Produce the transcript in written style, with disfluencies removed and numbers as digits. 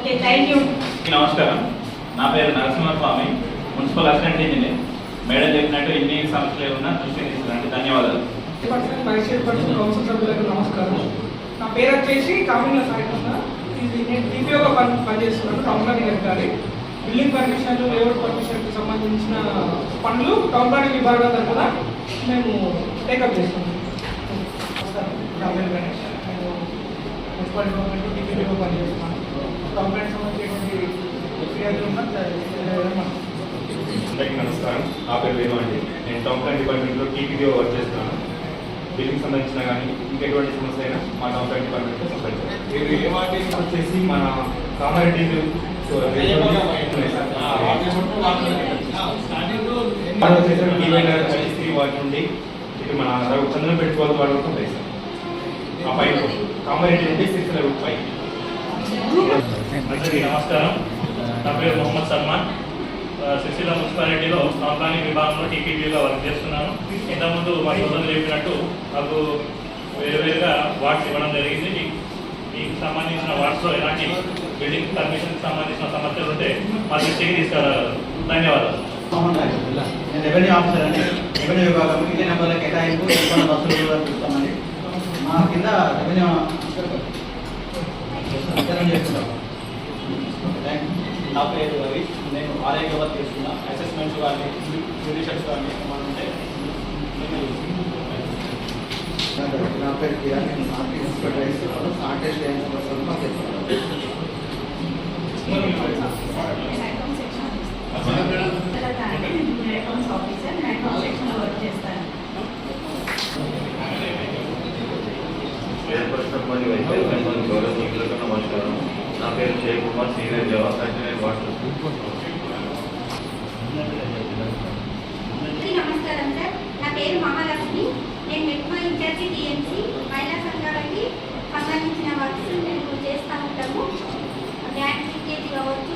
Okay, thank you. నమస్కారం, నా పేరు Narasimhaswamy, municipal assistant engineer. Madam చెప్పినట్టు ఎన్ని సమస్యలు ఏమన్నా దృష్టికి తీసుకురండి. ధన్యవాదాలు. కౌన్సిల్ సభ్యులకు నమస్కారం. నా పేరు వచ్చేసి కామిన్ల సాయికృష్ణ. నేను టీపీఓగా పనిచేస్తున్నాను. టౌన్ ప్లానింగ్ అధికారి. బిల్డింగ్ పర్మిషన్లు, లేఅవుట్ పర్మిషన్కి సంబంధించిన పనులు టౌన్ ప్లానింగ్ విభాగం తరఫున మేము టేకప్ చేస్తున్నాం. నేను మున్సిపల్ డిపార్ట్మెంట్ టీపీఓగా పనిచేస్తున్నాను. టౌన్ ప్లానింగ్ సంబంధించినటువంటి ఫిర్యాదులు అందరికీ నమస్కారం. నా పేరు వేణు అండి. నేను టౌన్ ప్లాన్ డిపార్ట్మెంట్లో టీపీఓ వర్క్ చేస్తున్నాను. బిల్డింగ్ సంబంధించిన కానీ ఇంకెటువంటి సమస్య అయినా మా టౌన్ ప్లాన్ డిపార్ట్మెంట్తో సంప్రదించారు. ఇది ఏమాటి వచ్చేసి మన కామారెడ్డి వాటి నుండి ఇది మన చంద్రం పెట్టుకోవాలి వాటి వరకు ఉంటాయి సార్. ఆ పైన కామారెడ్డి నుండి 6 లెవెల్ పై. అందరికీ నమస్కారం. నా పేరు మొహమ్మద్ సల్మాన్. సిరిసిల్ల మున్సిపాలిటీలో టౌన్ ప్లానింగ్ విభాగంలో టీపీపీగా వర్క్ చేస్తున్నాను. ఇంతకుముందు మా సోదరులు చెప్పినట్టు నాకు వేరువేరుగా వార్డ్స్ ఇవ్వడం జరిగింది. మీకు సంబంధించిన వార్డ్స్లో ఎలాంటి బిల్డింగ్ పర్మిషన్కి సంబంధించిన సమస్యలు ఉంటే మా దృష్టికి తీసుకురాగలరు. ధన్యవాదాలు. నేను రెవెన్యూ ఆఫీసర్ అండి. రెవెన్యూ విభాగం ఇంటి నెంబర్ల కేటాయింపు బస్సులు కూడా చూస్తామండి. మా కింద రెవెన్యూ చేస్తున్నాం. నా పేరు రవి. నేను ఆరోగ్య వర్క్ చేస్తున్నా. అసెస్మెంట్స్ కానీ జ్యుడిషియల్స్ కానీ ఏమైనా ఉంటే నా పేరు కిరణ్. నేను సార్టీ ఇన్స్పెక్టర్ వేస్తున్నాను. సార్టీ స్టేషన్ వస్తుంది మాకు నమస్కారం. నా పేరు జయ కుమార్, సీనియర్ జవాన్, కంటిన్యూ వాటర్. నమస్కారం సార్. నా పేరు మహాలక్ష్మి. నేను మెట్మా ఇన్ఛార్జి టీఎంసీ. మహిళా సంఘాలకి సంబంధించిన వర్క్స్ మేము చేస్తూ ఉంటాము. గ్యాస్ లీకేజ్ కావచ్చు,